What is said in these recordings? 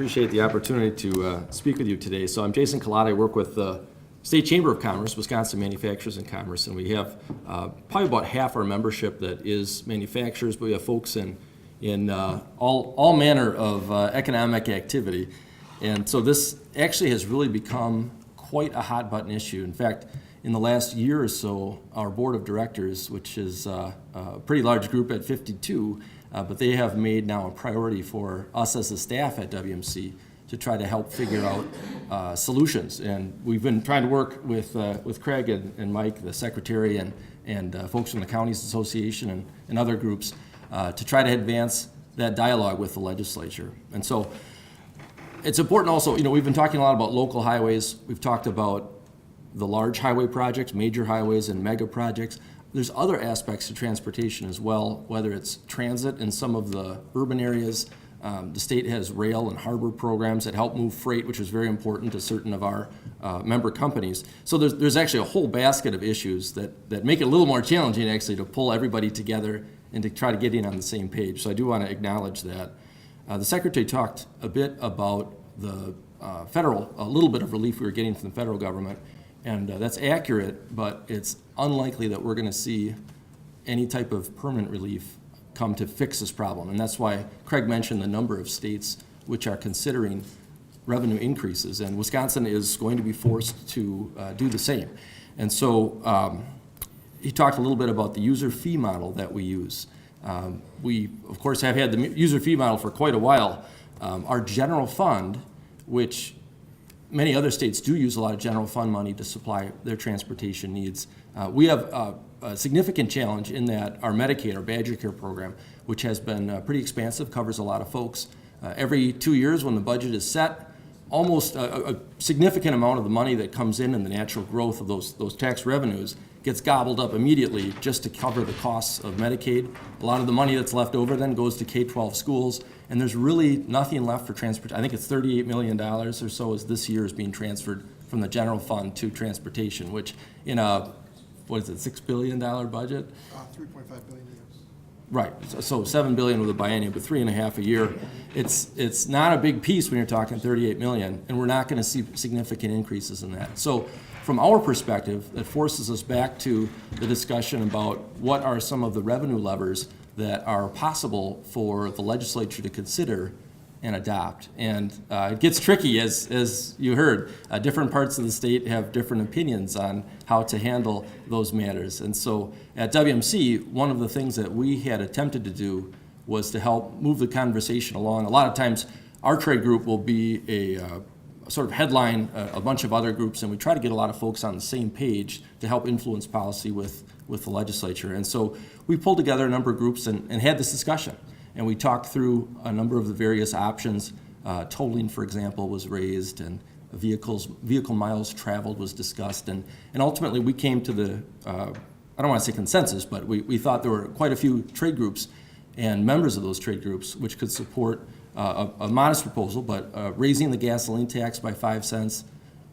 appreciate the opportunity to speak with you today. So I'm Jason Collada. I work with the State Chamber of Commerce, Wisconsin Manufacturers and Commerce, and we have probably about half our membership that is manufacturers, but we have folks in all manner of economic activity. And so this actually has really become quite a hot button issue. In fact, in the last year or so, our board of directors, which is a pretty large group at 52, but they have made now a priority for us as a staff at WMC to try to help figure out solutions. And we've been trying to work with Craig and Mike, the secretary, and folks from the Counties Association and other groups to try to advance that dialogue with the legislature. And so it's important also, we've been talking a lot about local highways. We've talked about the large highway projects, major highways, and mega projects. There's other aspects to transportation as well, whether it's transit in some of the urban areas. The state has rail and harbor programs that help move freight, which is very important to certain of our member companies. So there's actually a whole basket of issues that make it a little more challenging actually to pull everybody together and to try to get in on the same page. So I do want to acknowledge that. The secretary talked a bit about the a little bit of relief we were getting from the federal government. And that's accurate, but it's unlikely that we're going to see any type of permanent relief come to fix this problem. And that's why Craig mentioned the number of states which are considering revenue increases. And Wisconsin is going to be forced to do the same. And so he talked a little bit about the user fee model that we use. We, of course, have had the user fee model for quite a while. Our general fund, which many other states do use a lot of general fund money to supply their transportation needs. We have a significant challenge in that our Medicaid, our Badger Care program, which has been pretty expansive, covers a lot of folks. Every 2 years when the budget is set, almost a significant amount of the money that comes in the natural growth of those tax revenues gets gobbled up immediately just to cover the costs of Medicaid. A lot of the money that's left over then goes to K-12 schools, and there's really nothing left for transport. I think it's $38 million or so as this year is being transferred from the general fund to transportation, which in a, $6 billion budget? 3.5 billion a year. Right, so $7 billion with a biennium, but $3.5 million a year. It's not a big piece when you're talking $38 million, and we're not going to see significant increases in that. So from our perspective, that forces us back to the discussion about what are some of the revenue levers that are possible for the legislature to consider and adopt. And it gets tricky, as you heard. Different parts of the state have different opinions on how to handle those matters. And so at WMC, one of the things that we had attempted to do was to help move the conversation along. A lot of times, our trade group will be a sort of headline a bunch of other groups, and we try to get a lot of folks on the same page to help influence policy with the legislature. And so we pulled together a number of groups and had this discussion. And we talked through a number of the various options. Tolling, for example, was raised, and vehicle miles traveled was discussed. And ultimately we came to the, I don't want to say consensus, but we thought there were quite a few trade groups and members of those trade groups which could support a modest proposal, but raising the gasoline tax by 5 cents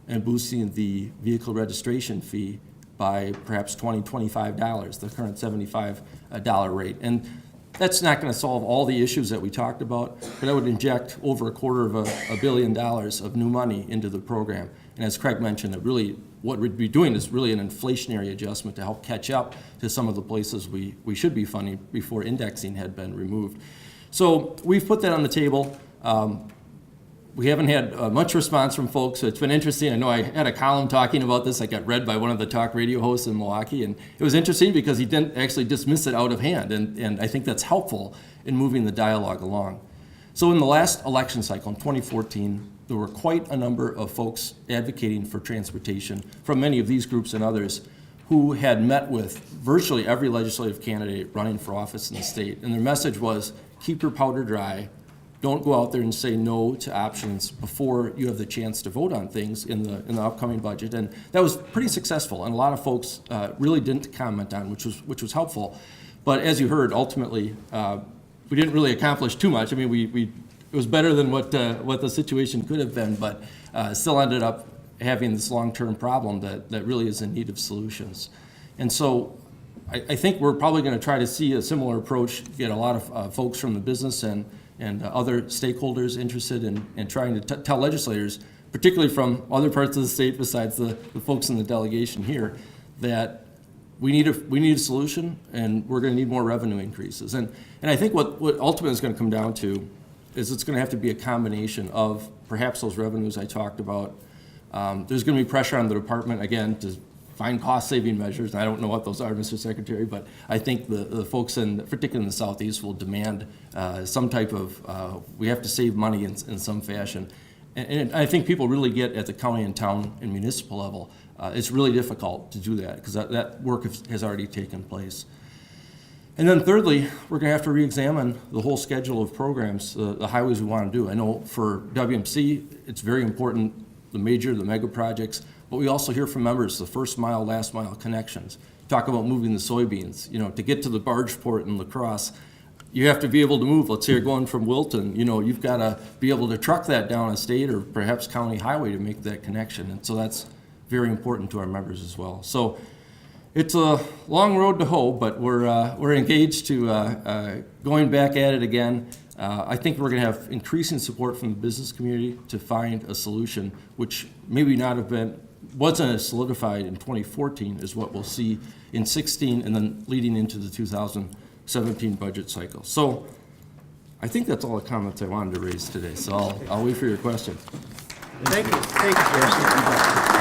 and boosting the vehicle registration fee by perhaps $20, $25, the current $75 rate. And that's not going to solve all the issues that we talked about, but that would inject over $250 million of new money into the program. And as Craig mentioned, that really what we'd be doing is really an inflationary adjustment to help catch up to some of the places we should be funding before indexing had been removed. So we've put that on the table. We haven't had much response from folks, so it's been interesting. I know I had a column talking about this. I got read by one of the talk radio hosts in Milwaukee, and it was interesting because he didn't actually dismiss it out of hand, and I think that's helpful in moving the dialogue along. So in the last election cycle, in 2014, there were quite a number of folks advocating for transportation from many of these groups and others who had met with virtually every legislative candidate running for office in the state, and their message was, keep your powder dry. Don't go out there and say no to options before you have the chance to vote on things in the upcoming budget. And that was pretty successful, and a lot of folks really didn't comment on, which was helpful. But as you heard, ultimately, we didn't really accomplish too much. I mean, it was better than what the situation could have been, but still ended up having this long-term problem that really is in need of solutions. And so I think we're probably going to try to see a similar approach, get a lot of folks from the business and and other stakeholders interested in trying to tell legislators, particularly from other parts of the state besides the folks in the delegation here, that we need a solution, and we're going to need more revenue increases. And I think what ultimately is going to come down to is it's going to have to be a combination of perhaps those revenues I talked about. There's going to be pressure on the department, again, to find cost-saving measures. I don't know what those are, Mr. Secretary, but I think the folks, particularly in the Southeast, will demand some type of, we have to save money in some fashion. And I think people really get at the county and town and municipal level, it's really difficult to do that because that work has already taken place. And then thirdly, we're going to have to re-examine the whole schedule of programs, the highways we want to do. I know for WMC, it's very important, the mega projects, but we also hear from members, the first mile, last mile connections. Talk about moving the soybeans, to get to the barge port in La Crosse, you have to be able to move. Let's say you're going from Wilton, you've got to be able to truck that down a state or perhaps county highway to make that connection. And so that's very important to our members as well. So it's a long road to hoe, but we're engaged to going back at it again. I think we're going to have increasing support from the business community to find a solution, which maybe wasn't as solidified in 2014 as what we'll see in 16 and then leading into the 2017 budget cycle. So I think that's all the comments I wanted to raise today. So I'll wait for your questions. Thank you. Thank you, Jason.